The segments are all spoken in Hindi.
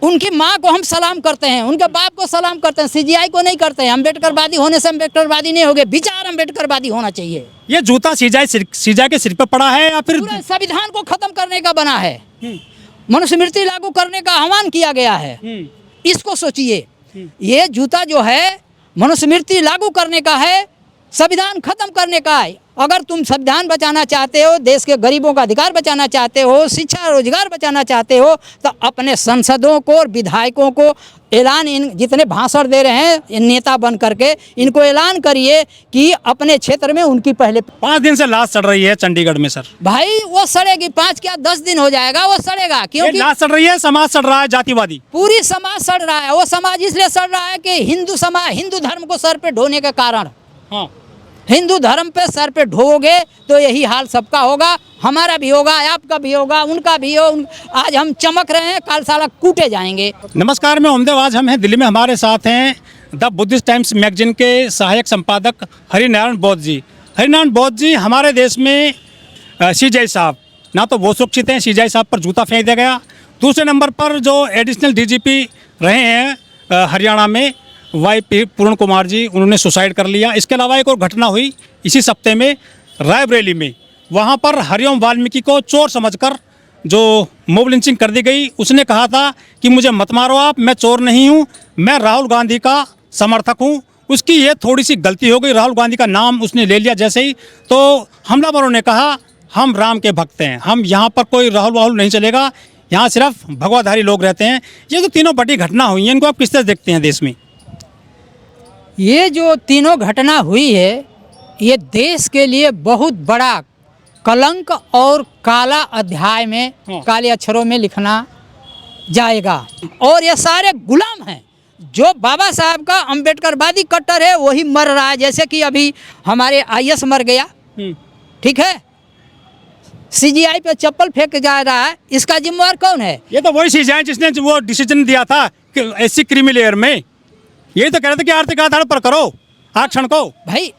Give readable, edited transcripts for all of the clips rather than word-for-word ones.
उनकी माँ को हम सलाम करते हैं, उनके बाप को सलाम करते हैं, सीजीआई को नहीं करते हैं। अम्बेडकरवादी होने से अम्बेडकरवादी नहीं हो गए, विचार अम्बेडकरवादी होना चाहिए। ये जूता सीजाई के सिर पे पड़ा है या फिर पूरे संविधान को खत्म करने का बना है, मनुस्मृति लागू करने का आह्वान किया गया है। इसको सोचिए, ये जूता जो है मनुस्मृति लागू करने का है, संविधान खत्म करने का है। अगर तुम संविधान बचाना चाहते हो, देश के गरीबों का अधिकार बचाना चाहते हो, शिक्षा रोजगार बचाना चाहते हो, तो अपने सांसदों को और विधायकों को ऐलान, इन जितने भाषण दे रहे हैं नेता बन करके, इनको ऐलान करिए कि अपने क्षेत्र में उनकी पहले 5 दिन से लाश चढ़ रही है चंडीगढ़ में सर। भाई वो सड़ेगी, 5 क्या 10 दिन हो जाएगा, वो सड़ेगा। क्योंकि लाश चढ़ रही है, समाज चढ़ रहा है, जातिवादी पूरी समाज सड़ रहा है। वो समाज इसलिए सड़ रहा है कि हिंदू धर्म को सर पे ढोने के कारण। हाँ, हिंदू धर्म पे सर पे ढोगे तो यही हाल सबका होगा, हमारा भी होगा, आपका भी होगा, उनका भी हो। आज हम चमक रहे हैं, कल साला कूटे जाएंगे। नमस्कार, मैं ओमदेव। आज हम हैं दिल्ली में, हमारे साथ हैं द बुद्धिस्ट टाइम्स मैगजीन के सहायक संपादक हरिनारायण बौद्ध जी। हरिनारायण बौद्ध जी, हमारे देश में सीजेआई साहब ना तो वो सुरक्षित हैं, सीजेआई साहब पर जूता फेंक दिया गया। दूसरे नंबर पर जो एडिशनल डीजीपी रहे हैं हरियाणा में, वाई पूर्ण कुमार जी, उन्होंने सुसाइड कर लिया। इसके अलावा एक और घटना हुई इसी सप्ताह में रायबरेली में, वहाँ पर हरिओम वाल्मीकि को चोर समझकर जो मोब लिंचिंग कर दी गई। उसने कहा था कि मुझे मत मारो आप, मैं चोर नहीं हूँ, मैं राहुल गांधी का समर्थक हूँ। उसकी ये थोड़ी सी गलती हो गई, राहुल गांधी का नाम उसने ले लिया जैसे ही, तो हमलावरों ने कहा हम राम के भक्त हैं, हम यहाँ पर कोई राहुल नहीं चलेगा, यहाँ सिर्फ भगवाधारी लोग रहते हैं। ये जो तीनों बड़ी घटना हुई हैं, इनको आप किस तरह देखते हैं देश में? ये जो तीनों घटना हुई है, ये देश के लिए बहुत बड़ा कलंक और काला अध्याय में, काले अक्षरों में लिखना जाएगा। और ये सारे गुलाम हैं। जो बाबा साहब का अम्बेडकरवादी कट्टर है वही मर रहा है। जैसे कि अभी हमारे आईएएस मर गया, ठीक है, सीजीआई पे चप्पल फेंक जा रहा है, इसका जिम्मेवार कौन है? ये तो वही सीजीआई जिसने वो डिसीजन दिया था कि एससी क्रीमी लेयर में, यही तो कह रहे थे कि आर्थिक आधार पर करो आरक्षण को। भाई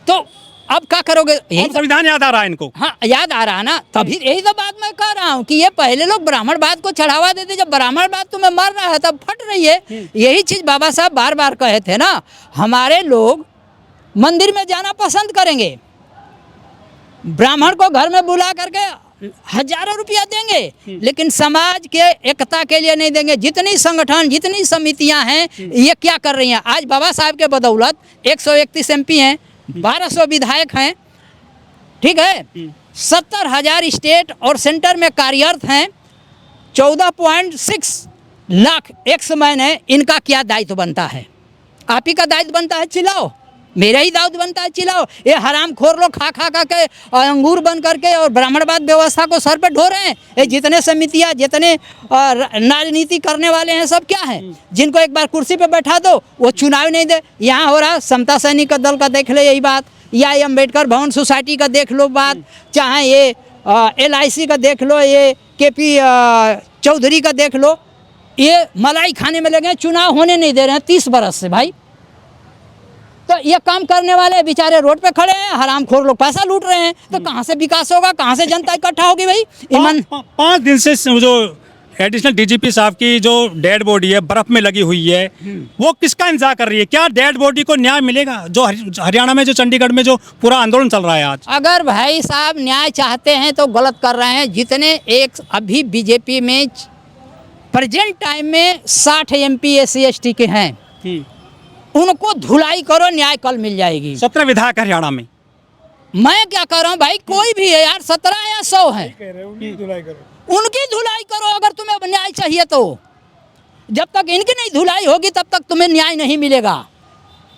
तो अब क्या करोगे? संविधान याद आ रहा है इनको। हाँ, याद आ रहा है ना, तभी यही तो बात मैं कह रहा हूँ कि ये पहले लोग ब्राह्मणवाद को चढ़ावा देते, जब ब्राह्मणवाद तुम्हें मर रहा है तब फट रही है। यही चीज़ बाबा साहब बार बार कहे थे ना, हमारे लोग मंदिर में जाना पसंद करेंगे, ब्राह्मण को घर में बुला करके हजारों रुपया देंगे, लेकिन समाज के एकता के लिए नहीं देंगे। जितनी संगठन, जितनी समितियां हैं, ये क्या कर रही हैं? आज बाबा साहब के बदौलत 131 एमपी हैं, 1200 विधायक हैं, ठीक है, 70,000 स्टेट और सेंटर में कार्यरत हैं, 14.6 लाख एक्स मैन है। इनका क्या दायित्व बनता है? आप ही का दायित्व बनता है, चिल्लाओ। मेरा ही दाऊद बनता है, चिल्लाओ। ये हरामखोर लोग खा के अंगूर बन करके और ब्राह्मणवाद व्यवस्था को सर पे ढो रहे हैं। ये जितने समितियाँ, जितने राजनीति करने वाले हैं, सब क्या हैं? जिनको एक बार कुर्सी पे बैठा दो वो चुनाव नहीं दे। यहाँ हो रहा समता सैनिक दल का देख ले यही बात, या ये अम्बेडकर भवन सोसाइटी का देख लो बात, चाहे ये LIC का देख लो, ये KP चौधरी का देख लो। ये मलाई खाने में लगे, चुनाव होने नहीं दे रहे हैं 30 बरस से। भाई तो ये काम करने वाले बेचारे रोड पे खड़े हैं, हरामखोर लोग पैसा लूट रहे हैं, तो कहाँ से विकास होगा, कहाँ से जनता इकट्ठा होगी? भाई 5 दिन से जो एडिशनल डीजीपी साहब की जो डेड बॉडी है बर्फ में लगी हुई है, वो किसका इंतजार कर रही है? क्या डेड बॉडी को न्याय मिलेगा? जो हरियाणा में, जो चंडीगढ़ में जो पूरा आंदोलन चल रहा है आज, अगर भाई साहब न्याय चाहते हैं तो गलत कर रहे हैं। जितने एक अभी बीजेपी में प्रेजेंट टाइम में 60 MP SC ST के हैं, उनको धुलाई करो, न्याय कल मिल जाएगी। 17 विधायक हरियाणा में। मैं क्या कर रहा हूँ भाई, कोई भी है यार, 17 या 100 है, उनकी धुलाई करो अगर तुम्हें न्याय चाहिए तो। जब तक इनकी नहीं धुलाई होगी तब तक तुम्हें न्याय नहीं मिलेगा।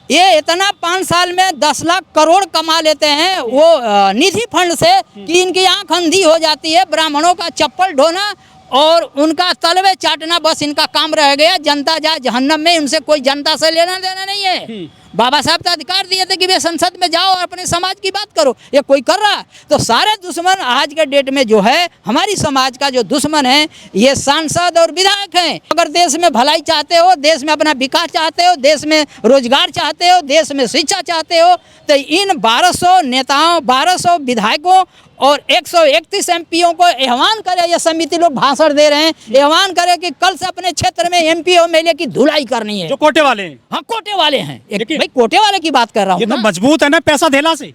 ये इतना 5 साल में 10 लाख करोड़ कमा लेते हैं वो निधि फंड से कि इनकी आंख अंधी हो जाती है। ब्राह्मणों का चप्पल ढोना और उनका तलवे चाटना, बस इनका काम रह गया। जनता जाए जहन्नम में, उनसे कोई जनता से लेना देना नहीं है। बाबा साहब तो अधिकार दिए थे कि वे संसद में जाओ और अपने समाज की बात करो, ये कोई कर रहा है? तो सारे दुश्मन आज के डेट में जो है हमारी समाज का जो दुश्मन है ये सांसद और विधायक हैं। अगर देश में भलाई चाहते हो, देश में अपना विकास चाहते हो, देश में रोजगार चाहते हो, देश में शिक्षा चाहते हो, तो इन 1200 नेताओं, 1200 विधायकों और 131 एमपीओ को आह्वान करे, ये समिति लोग भाषण दे रहे हैं, आह्वान करे कि कल से अपने क्षेत्र में एमपी और एमएलए की धुलाई करनी है। जो कोटे वाले हैं। हाँ, कोटे वाले हैं। भाई कोटे वाले की बात कर रहा ये हूँ तो ना। मजबूत है ना पैसा धेला से।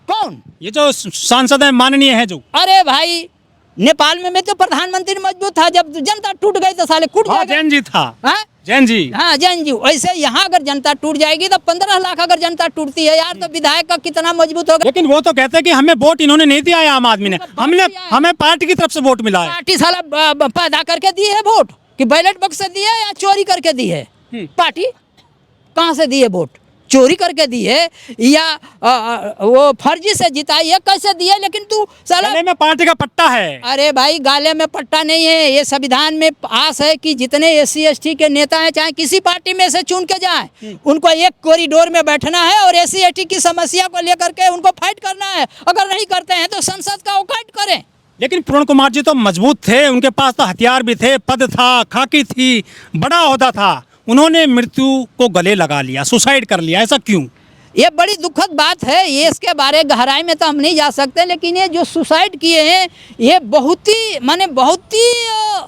कौन? ये जो सांसद है माननीय है जो। अरे भाई, नेपाल में तो प्रधानमंत्री मजबूत था, जब जनता टूट गई तो साले कूट जाएगा। जैन जी था। हाँ? जैन जी। हाँ, जैन जी। वैसे यहाँ अगर जनता टूट जाएगी तो 15 लाख अगर जनता टूटती है यार, तो विधायक का कितना मजबूत होगा। लेकिन वो तो कहते हैं कि हमें वोट इन्होंने नहीं दिया है, आम आदमी ने, हमें पार्टी की तरफ से वोट मिला है। पार्टी साला पैदा करके दी है वोट कि बैलेट बॉक्स से दी है या चोरी करके दी है? पार्टी कहाँ से दी है वोट? चोरी करके दी है या वो फर्जी से जिताई है? कैसे दी है? लेकिन तू साला गले में पार्टी का पट्टा है। अरे भाई, गाले में पट्टा नहीं है। ये संविधान में आस है कि जितने SC ST के नेता हैं, चाहे किसी पार्टी में से चुन के जाएं, उनको एक कॉरिडोर में बैठना है और SC ST की समस्या को लेकर के उनको फाइट करना है। अगर नहीं करते हैं तो संसद का औकात करें। लेकिन पूर्ण कुमार जी तो मजबूत थे, उनके पास तो हथियार भी थे, पद था, खाकी थी, बड़ा ओहदा था, उन्होंने मृत्यु को गले लगा लिया, सुसाइड कर लिया, ऐसा क्यों? ये बड़ी दुखद बात है। ये इसके बारे गहराई में तो हम नहीं जा सकते, लेकिन ये जो सुसाइड किए हैं ये बहुत ही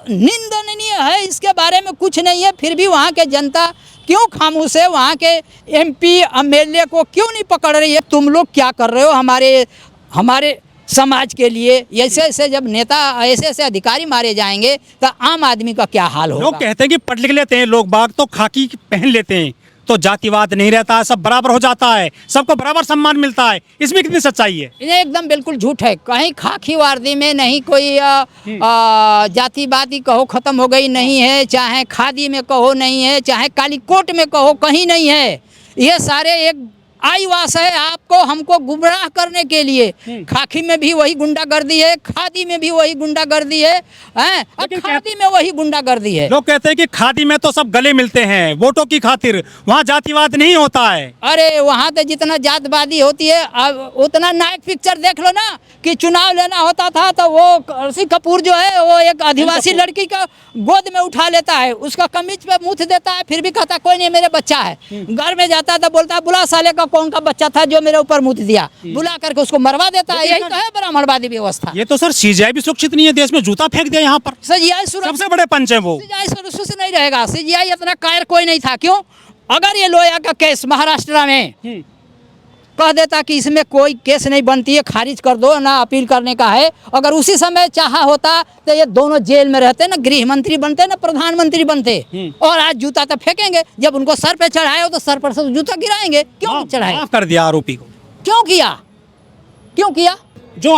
निंदनीय है। इसके बारे में कुछ नहीं है, फिर भी वहाँ के जनता क्यों खामोश है? वहाँ के MP MLA को क्यों नहीं पकड़ रही है? तुम लोग क्या कर रहे हो हमारे समाज के लिए? ऐसे ऐसे जब नेता, ऐसे ऐसे अधिकारी मारे जाएंगे तो आम आदमी का क्या हाल होगा? लोग कहते हैं कि पढ़ लिख लेते हैं लोग बाग तो खाकी पहन लेते हैं तो जातिवाद नहीं रहता है, सब बराबर हो जाता है, सबको बराबर सम्मान मिलता है, इसमें कितनी सच्चाई है? ये एकदम बिल्कुल झूठ है। कहीं खाकी वर्दी में नहीं कोई जातिवादी कहो खत्म हो गई नहीं है, चाहे खादी में कहो नहीं है, चाहे काली कोट में कहो कहीं नहीं है। ये सारे एक आईवास है आपको हमको गुमराह करने के लिए। खाकी में भी वही गुंडागर्दी है, खादी में भी वही गुंडागर्दी है, खादी में वही गुंडागर्दी है। लोग कहते हैं कि खादी में तो सब गले मिलते हैं वोटों की खातिर, वहाँ जातिवाद नहीं होता है। अरे वहाँ तो जितना जातवादी होती है, उतना नायक पिक्चर देख लो ना कि चुनाव लेना होता था तो वो ऋषि कपूर जो है वो एक आदिवासी लड़की का गोद में उठा लेता है, उसका कमीज पे मुँह देता है, फिर भी कहता कोई नहीं मेरे बच्चा है। घर में जाता है तो बोलता है बुला साले का कौन का बच्चा था जो मेरे ऊपर मुँह दिया, बुला करके उसको मरवा देता है। यही तो है ब्राह्मणवादी व्यवस्था। ये तो सर CGI भी सुरक्षित नहीं है, देश में जूता फेंक दिया यहाँ पर। CGI सबसे बड़े पंच है वो। CGI सुरक्षित नहीं रहेगा। CGI इतना कायर कोई नहीं था। क्यों? अगर ये लोया का केस महाराष्ट्र में कह देता कि इसमें कोई केस नहीं बनती है, खारिज कर दो ना, अपील करने का है, अगर उसी समय चाहा होता तो ये दोनों जेल में रहते, ना गृह मंत्री बनते, ना प्रधानमंत्री बनते। और आज जूता तो फेंकेंगे, जब उनको सर पे चढ़ाए हो तो सर पर से जूता गिराएंगे। क्यों चढ़ाए? माफ कर दिया आरोपी को। क्यों किया? जो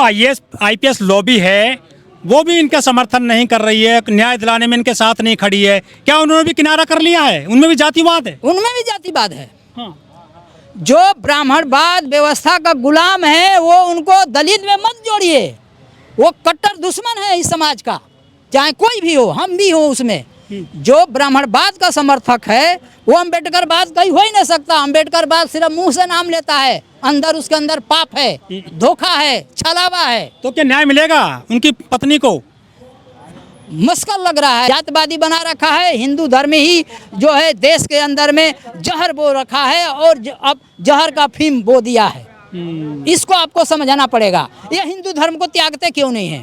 IPS लॉबी है वो भी इनका समर्थन नहीं कर रही है, न्याय दिलाने में इनके साथ नहीं खड़ी है। क्या उन्होंने भी किनारा कर लिया है? उनमें भी जातिवाद है। उनमें भी जातिवाद है। जो ब्राह्मणवाद व्यवस्था का गुलाम है वो उनको दलित में मत जोड़िए। वो कट्टर दुश्मन है इस समाज का, चाहे कोई भी हो, हम भी हो उसमें। जो ब्राह्मणवाद का समर्थक है वो अम्बेडकरवाद कहीं हो ही नहीं सकता। अम्बेडकरवाद सिर्फ मुंह से नाम लेता है, अंदर उसके अंदर पाप है, धोखा है, छलावा है। तो क्या न्याय मिलेगा उनकी पत्नी को? मुश्किल लग रहा है। जातवादी बना रखा है, हिंदू धर्म ही जो है देश के अंदर में जहर बो रखा है और अब जहर का फीम बो दिया है। इसको आपको समझाना पड़ेगा। ये हिंदू धर्म को त्यागते क्यों नहीं है?